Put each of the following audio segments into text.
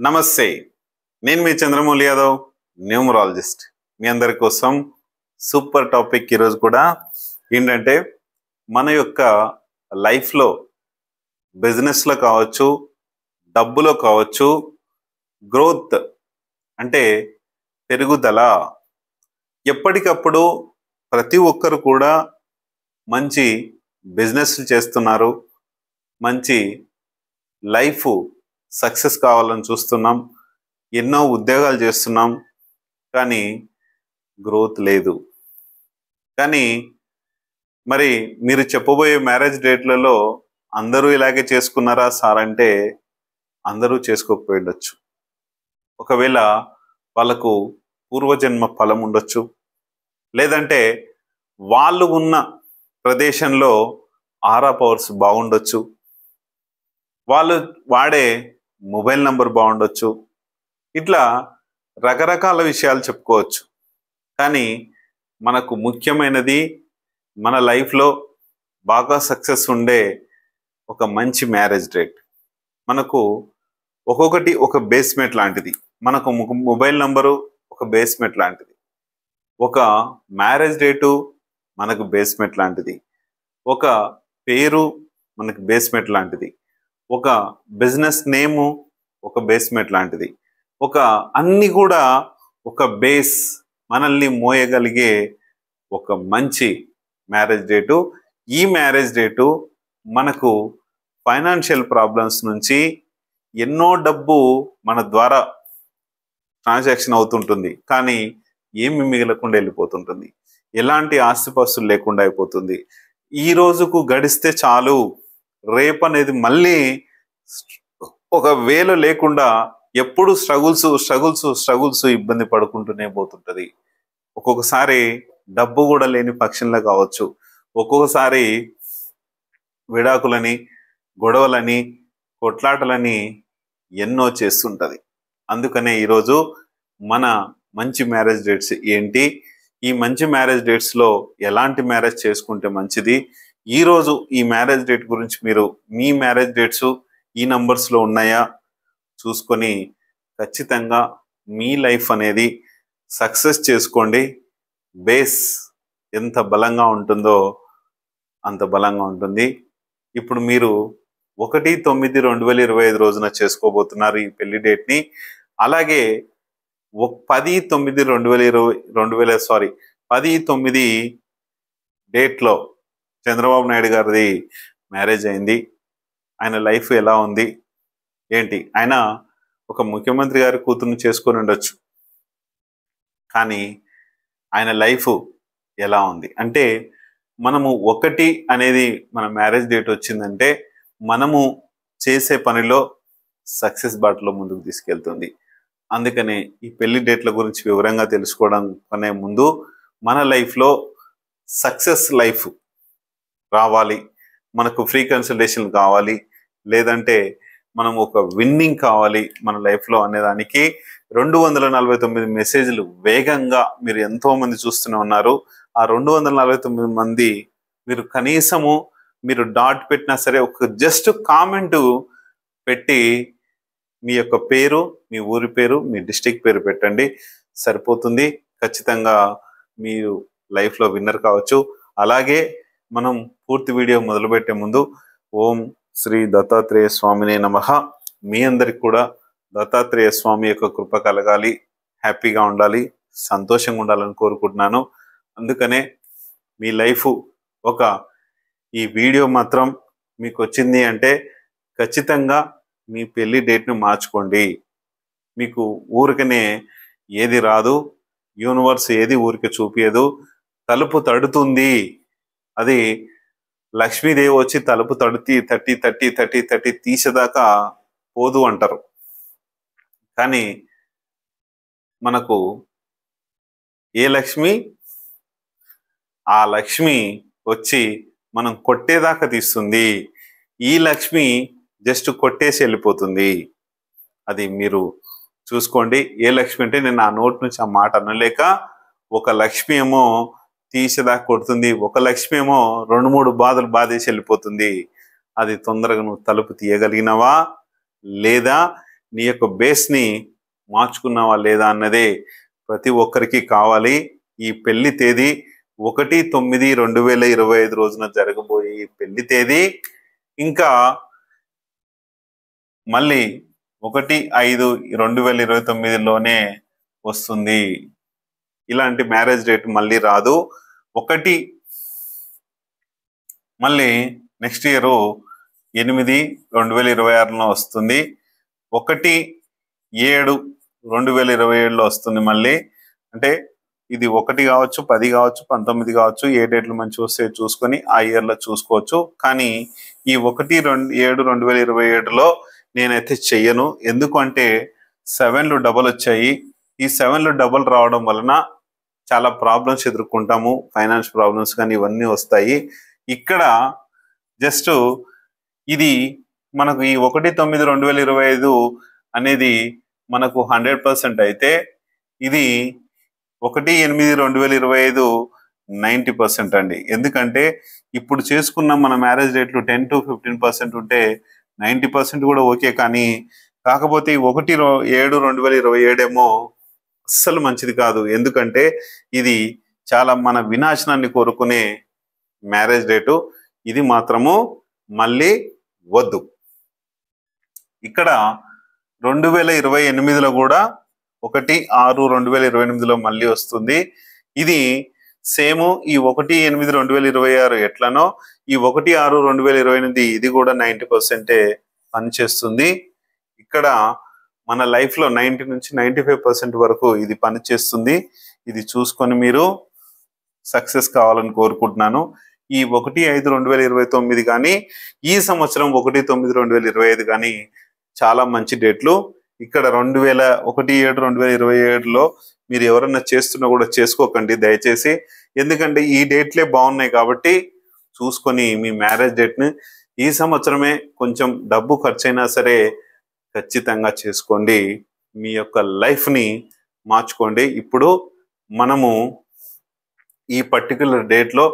నమస్తే, నేను మీ చంద్రమౌళి యాదవ్, న్యూమరాలజిస్ట్. మీ అందరి కోసం సూపర్ టాపిక్ ఈరోజు కూడా ఏంటంటే మన యొక్క లైఫ్లో బిజినెస్లో కావచ్చు, డబ్బులో కావచ్చు, గ్రోత్ అంటే పెరుగుదల. ఎప్పటికప్పుడు ప్రతి ఒక్కరు కూడా మంచి బిజినెస్ చేస్తున్నారు, మంచి లైఫ్ సక్సెస్ కావాలని చూస్తున్నాం, ఎన్నో ఉద్యోగాలు చేస్తున్నాం, కానీ గ్రోత్ లేదు. కానీ మరి మీరు చెప్పబోయే మ్యారేజ్ డేట్లలో అందరూ ఇలాగే చేసుకున్నారా సార్ అంటే అందరూ చేసుకోకపోయి ఉండొచ్చు. ఒకవేళ వాళ్ళకు పూర్వజన్మ ఫలం ఉండొచ్చు, లేదంటే వాళ్ళు ఉన్న ప్రదేశంలో ఆరా పవర్స్ బాగుండొచ్చు, వాళ్ళు వాడే మొబైల్ నంబర్ బాగుండొచ్చు. ఇట్లా రకరకాల విషయాలు చెప్పుకోవచ్చు. కానీ మనకు ముఖ్యమైనది మన లైఫ్లో బాగా సక్సెస్ ఉండే ఒక మంచి మ్యారేజ్ డేట్. మనకు ఒక్కొక్కటి ఒక బేస్మెంట్ లాంటిది. మనకు మొబైల్ నంబరు ఒక బేస్మెంట్ లాంటిది, ఒక మ్యారేజ్ డేటు మనకు బేస్మెంట్ లాంటిది, ఒక పేరు మనకు బేస్మెంట్ లాంటిది, ఒక బిజినెస్ నేము ఒక బేస్మెంట్ లాంటిది, ఒక అన్ని కూడా ఒక బేస్ మనల్ని మోయగలిగే ఒక మంచి మ్యారేజ్ డేటు. ఈ మ్యారేజ్ డేటు మనకు ఫైనాన్షియల్ ప్రాబ్లమ్స్ నుంచి ఎన్నో డబ్బు మన ద్వారా ట్రాన్సాక్షన్ అవుతుంటుంది, కానీ ఏమి మిగలకుండా వెళ్ళిపోతుంటుంది, ఎలాంటి ఆస్తిపాస్తులు లేకుండా అయిపోతుంది. ఈ రోజుకు గడిస్తే చాలు, రేపు అనేది మళ్ళీ ఒక వేలు లేకుండా ఎప్పుడు స్ట్రగుల్స్ ఇబ్బంది పడుకుంటూనే పోతుంటది. ఒక్కొక్కసారి డబ్బు కూడా లేని పక్షంలో కావచ్చు, ఒక్కొక్కసారి విడాకులని, గొడవలని, కొట్లాటలని ఎన్నో చేస్తుంటది. అందుకనే ఈరోజు మన మంచి మ్యారేజ్ డేట్స్ ఏంటి, ఈ మంచి మ్యారేజ్ డేట్స్లో ఎలాంటి మ్యారేజ్ చేసుకుంటే మంచిది, ఈరోజు ఈ మ్యారేజ్ డేట్ గురించి మీరు మీ మ్యారేజ్ డేట్స్ ఈ నంబర్స్లో ఉన్నాయా చూసుకొని ఖచ్చితంగా మీ లైఫ్ అనేది సక్సెస్ చేసుకోండి. బేస్ ఎంత బలంగా ఉంటుందో అంత బలంగా ఉంటుంది. ఇప్పుడు మీరు 1/9/2025 రోజున చేసుకోబోతున్నారు ఈ పెళ్లి డేట్ని. అలాగే 10/9 డేట్లో చంద్రబాబు నాయుడు గారిది మ్యారేజ్ అయింది. ఆయన లైఫ్ ఎలా ఉంది ఏంటి, ఆయన ఒక ముఖ్యమంత్రి గారి కూతురుని చేసుకొని ఉండొచ్చు, కానీ ఆయన లైఫ్ ఎలా ఉంది అంటే మనము 1 అనేది మన మ్యారేజ్ డేట్ వచ్చిందంటే మనము చేసే పనిలో సక్సెస్ బాటలో ముందుకు తీసుకెళ్తుంది. అందుకనే ఈ పెళ్లి డేట్ల గురించి వివరంగా తెలుసుకోవడం కనే ముందు మన లైఫ్లో సక్సెస్ లైఫ్ రావాలి, మనకు ఫ్రీ కన్సల్టేషన్ కావాలి, లేదంటే మనం ఒక విన్నింగ్ కావాలి మన లైఫ్లో అనేదానికి 249 మెసేజ్లు వేగంగా మీరు ఎంతో మంది చూస్తూనే ఉన్నారు. ఆ 249 మంది మీరు కనీసము మీరు డాట్ పెట్టినా సరే ఒక జస్ట్ కామెంట్ పెట్టి మీ యొక్క పేరు, మీ ఊరి పేరు, మీ డిస్ట్రిక్ట్ పేరు పెట్టండి, సరిపోతుంది. ఖచ్చితంగా మీరు లైఫ్లో విన్నర్ కావచ్చు. అలాగే మనం పూర్తి వీడియో మొదలుపెట్టే ముందు ఓం శ్రీ దత్తాత్రేయ స్వామినే నమః. మీ అందరికి కూడా దత్తాత్రేయ స్వామి యొక్క కృప కలగాలి, హ్యాపీగా ఉండాలి, సంతోషంగా ఉండాలని కోరుకుంటున్నాను. అందుకనే మీ లైఫ్ ఈ వీడియో మాత్రం మీకు వచ్చింది అంటే ఖచ్చితంగా మీ పెళ్లి డేట్ను మార్చుకోండి. మీకు ఊరికనే ఏది రాదు, యూనివర్స్ ఏది ఊరికే చూపించదు. తలుపు తడుతుంది, అది లక్ష్మీదేవి వచ్చి తలుపు తట్టి తీసేదాకా పోదు అంటారు. కానీ మనకు ఏ లక్ష్మి, ఆ లక్ష్మి వచ్చి మనం కొట్టేదాకా తీస్తుంది. ఈ లక్ష్మి జస్ట్ కొట్టేసి వెళ్ళిపోతుంది. అది మీరు చూసుకోండి. ఏ లక్ష్మి అంటే నేను ఆ నోట్ నుంచి ఆ మాట అనలేక, ఒక లక్ష్మి ఏమో తీసేదాకా కొడుతుంది, ఒక లక్ష్మి ఏమో 2-3 బాధలు బాధేసి వెళ్ళిపోతుంది. అది తొందరగా నువ్వు తలుపు తీయగలిగినవా లేదా నీ యొక్క బేస్ని మార్చుకున్నావా లేదా అన్నదే ప్రతి ఒక్కరికి కావాలి. ఈ పెళ్లి తేదీ 1/9/2025 రోజున జరగబోయే ఈ పెళ్లి తేదీ ఇంకా మళ్ళీ 1/5/2029లోనే వస్తుంది. ఇలాంటి మ్యారేజ్ డేట్ మళ్ళీ రాదు. మళ్ళీ నెక్స్ట్ ఇయర్ 8/2026లో వస్తుంది. 1/7/2027లో వస్తుంది మళ్ళీ. అంటే ఇది 1 కావచ్చు, 10 కావచ్చు, 19 కావచ్చు, ఏ డేట్లు మంచి వస్తే చూసుకొని ఆ ఇయర్లో చూసుకోవచ్చు. కానీ ఈ 1/7/2027లో నేనైతే చెయ్యను. ఎందుకంటే 7లు డబల్ వచ్చాయి. ఈ 7లు డబల్ రావడం వలన చాలా ప్రాబ్లమ్స్ ఎదుర్కొంటాము. ఫైనాన్స్ ప్రాబ్లమ్స్ కానీ ఇవన్నీ వస్తాయి. ఇక్కడ జస్ట్ ఇది మనకు ఈ 1/9/2025 అనేది మనకు 100% అయితే ఇది 1/8/2025 90% అండి. ఎందుకంటే ఇప్పుడు చేసుకున్న మన మ్యారేజ్ డేట్లు 10 to 15% ఉంటే 90% కూడా ఓకే. కానీ కాకపోతే 1/7/2027 ఏమో అస్సలు మంచిది కాదు. ఎందుకంటే ఇది చాలా మన వినాశనాన్ని కోరుకునే మ్యారేజ్ డేటు. ఇది మాత్రము మళ్ళీ వద్దు. ఇక్కడ 2028లో కూడా 1/6/2028లో మళ్ళీ వస్తుంది. ఇది సేమ్ ఈ 1/8/2026 ఎట్లనో ఈ 1/6/2028 ఇది కూడా 90% పనిచేస్తుంది. ఇక్కడ మన లైఫ్లో 90 నుంచి 95% వరకు ఇది పనిచేస్తుంది. ఇది చూసుకొని మీరు సక్సెస్ కావాలని కోరుకుంటున్నాను. ఈ 1/5/2029 కానీ ఈ సంవత్సరం 1/9/2025 కానీ చాలా మంచి డేట్లు. ఇక్కడ 1/7/2027లో మీరు ఎవరన్నా చేస్తున్నా కూడా చేసుకోకండి దయచేసి. ఎందుకంటే ఈ డేట్లే బాగున్నాయి కాబట్టి చూసుకొని మీ మ్యారేజ్ డేట్ని ఈ సంవత్సరమే కొంచెం డబ్బు ఖర్చైనా సరే ఖచ్చితంగా చేసుకోండి. మీ యొక్క లైఫ్ని మార్చుకోండి. ఇప్పుడు మనము ఈ పర్టికులర్ డేట్లో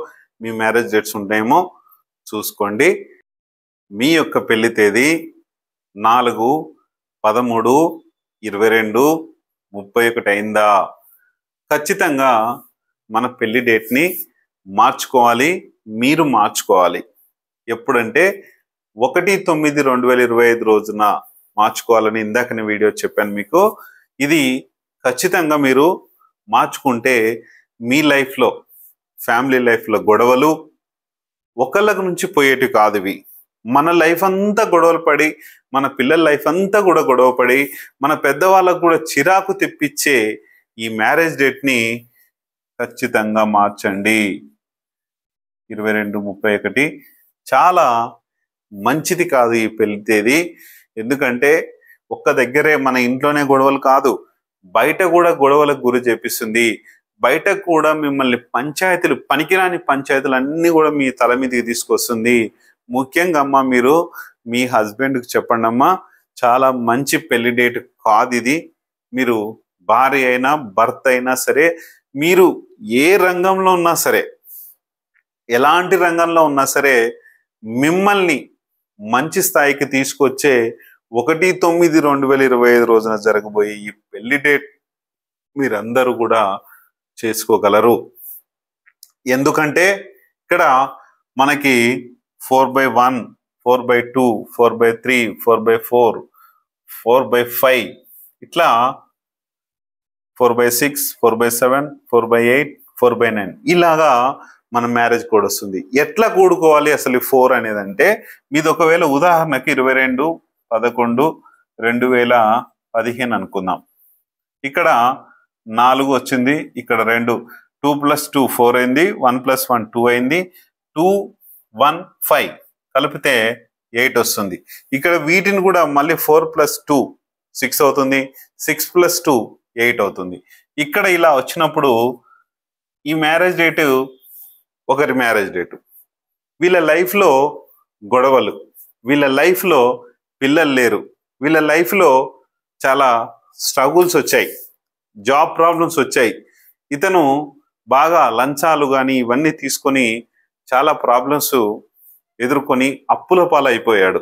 మీ మ్యారేజ్ డేట్స్ ఉంటాయేమో చూసుకోండి. మీ యొక్క పెళ్లి తేదీ 4/13/22/31 అయిందా? ఖచ్చితంగా మన పెళ్లి డేట్ని మార్చుకోవాలి. మీరు మార్చుకోవాలి. ఎప్పుడంటే 1/9/2025 రోజున మార్చుకోవాలని ఇందాకనే వీడియో చెప్పాను మీకు. ఇది ఖచ్చితంగా మీరు మార్చుకుంటే మీ లైఫ్లో ఫ్యామిలీ లైఫ్లో గొడవలు ఒకళ్ళ నుంచి పోయేటి కాదు. ఇవి మన లైఫ్ అంతా గొడవలు పడి, మన పిల్లల లైఫ్ అంతా కూడా గొడవ పడి, మన పెద్దవాళ్ళకు కూడా చిరాకు తెప్పించే ఈ మ్యారేజ్ డేట్ని ఖచ్చితంగా మార్చండి. 22/31 చాలా మంచిది కాదు ఈ పెళ్లి తేదీ. ఎందుకంటే ఒక్క దగ్గరే మన ఇంట్లోనే గొడవలు కాదు, బయట కూడా గొడవలకు గురి చేపిస్తుంది. బయట కూడా మిమ్మల్ని పంచాయతీలు, పనికిరాని పంచాయతీలు అన్నీ కూడా మీ తల మీదకి తీసుకొస్తుంది. ముఖ్యంగా అమ్మ మీరు మీ హస్బెండ్కి చెప్పండి అమ్మా, చాలా మంచి పెళ్లి డేట్ కాదు ఇది. మీరు భార్య అయినా భర్త అయినా సరే, మీరు ఏ రంగంలో ఉన్నా సరే, ఎలాంటి రంగంలో ఉన్నా సరే, మిమ్మల్ని మంచి స్థాయికి తీసుకొచ్చే 1/9/2025 రోజున జరగబోయే ఈ పెళ్లి డేట్ మీరందరూ కూడా చేసుకోగలరు. ఎందుకంటే ఇక్కడ మనకి 4/1, 4/2, 4/3, 4/4, 4/5 ఇట్లా 4/6, 4/7, 4/8, 4/9 ఇలాగా మన మ్యారేజ్ కోడ్ వస్తుంది. ఎట్లా కూడుకోవాలి అసలు 4 అనేది అంటే, మీది ఒకవేళ ఉదాహరణకి 22/11/2015 అనుకుందాం. ఇక్కడ 4 వచ్చింది, ఇక్కడ 2, 2 + 2 4 అయింది, 1 + 1 2 అయింది, 2, 1, 5 కలిపితే 8 వస్తుంది. ఇక్కడ వీటిని కూడా మళ్ళీ 4 + 2 6 అవుతుంది, 6 + 2 8 అవుతుంది. ఇక్కడ ఇలా వచ్చినప్పుడు ఈ మ్యారేజ్ డేటు ఒకరి మ్యారేజ్ డేటు, వీళ్ళ లైఫ్లో గొడవలు, వీళ్ళ లైఫ్లో పిల్లలు లేరు, వీళ్ళ లైఫ్లో చాలా స్ట్రగుల్స్ వచ్చాయి, జాబ్ ప్రాబ్లమ్స్ వచ్చాయి, ఇతను బాగా లంచాలు కానీ ఇవన్నీ తీసుకొని చాలా ప్రాబ్లమ్స్ ఎదుర్కొని అప్పుల పాలైపోయాడు.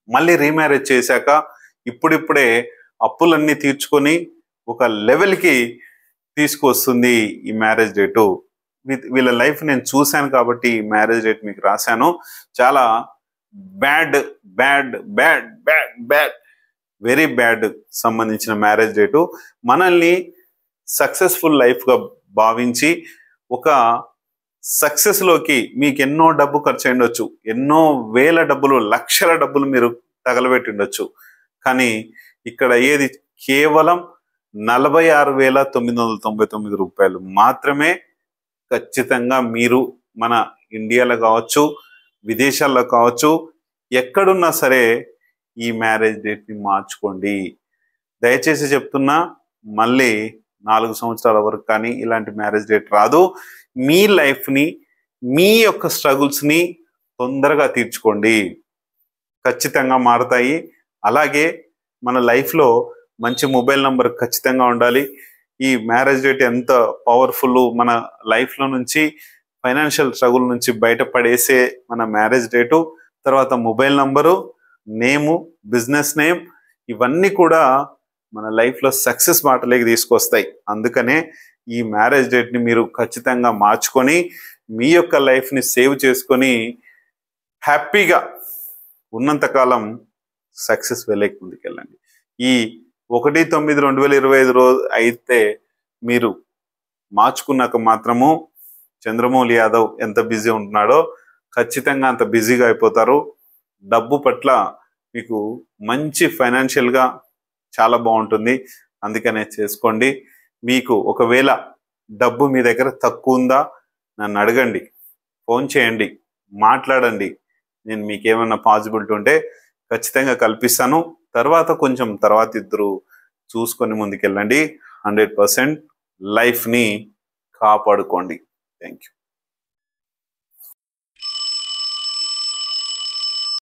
మళ్ళీ రీమ్యారేజ్ చేశాక ఇప్పుడిప్పుడే అప్పులన్నీ తీర్చుకొని ఒక లెవెల్కి తీసుకొస్తుంది ఈ మ్యారేజ్ డేటు. వీళ్ళ లైఫ్ నేను చూశాను కాబట్టి ఈ మ్యారేజ్ డేట్ మీకు రాశాను. చాలా bad bad bad bad bad very bad సంబంధించిన మ్యారేజ్ డేటు. మనల్ని సక్సెస్ఫుల్ లైఫ్గా భావించి ఒక సక్సెస్లోకి మీకు ఎన్నో డబ్బు ఖర్చు అయ్యుండొచ్చు, ఎన్నో వేల డబ్బులు, లక్షల డబ్బులు మీరు తగలబెట్టి ఉండొచ్చు. కానీ ఇక్కడ అయ్యేది కేవలం 46,999 రూపాయలు మాత్రమే. ఖచ్చితంగా మీరు మన ఇండియాలో కావచ్చు, విదేశాల్లో కావచ్చు, ఎక్కడున్నా సరే ఈ మ్యారేజ్ డేట్ని మార్చుకోండి. దయచేసి చెప్తున్నా, మళ్ళీ 4 సంవత్సరాల వరకు కానీ ఇలాంటి మ్యారేజ్ డేట్ రాదు. మీ లైఫ్ని, మీ యొక్క స్ట్రగుల్స్ని తొందరగా తీర్చుకోండి, ఖచ్చితంగా మారుతాయి. అలాగే మన లైఫ్లో మంచి మొబైల్ నంబర్ ఖచ్చితంగా ఉండాలి. ఈ మ్యారేజ్ డేట్ ఎంత పవర్ఫుల్, మన లైఫ్లో నుంచి ఫైనాన్షియల్ స్ట్రగుల్ నుంచి బయటపడేసే మన మ్యారేజ్ డేటు. తర్వాత మొబైల్ నంబరు, నేము, బిజినెస్ నేమ్, ఇవన్నీ కూడా మన లైఫ్లో సక్సెస్ బాటలోకి తీసుకొస్తాయి. అందుకనే ఈ మ్యారేజ్ డేట్ని మీరు ఖచ్చితంగా మార్చుకొని మీ యొక్క లైఫ్ని సేవ్ చేసుకొని హ్యాపీగా ఉన్నంతకాలం సక్సెస్ వెళ్ళేకి ముందుకెళ్ళండి. ఈ 1/9/2025 రోజు అయితే మీరు మార్చుకున్నాక మాత్రము చంద్రమౌళి యాదవ్ ఎంత బిజీ ఉంటున్నాడో ఖచ్చితంగా అంత బిజీగా అయిపోతారు. డబ్బు పట్ల మీకు మంచి ఫైనాన్షియల్గా చాలా బాగుంటుంది. అందుకనే చేసుకోండి. మీకు ఒకవేళ డబ్బు మీ దగ్గర తక్కువ ఉందా నన్ను అడగండి, ఫోన్ చేయండి, మాట్లాడండి. నేను మీకేమైనా పాసిబిలిటీ ఉంటే ఖచ్చితంగా కల్పిస్తాను. తర్వాత ఇద్దరు చూసుకొని ముందుకెళ్ళండి. 100% లైఫ్ని కాపాడుకోండి. Thank you.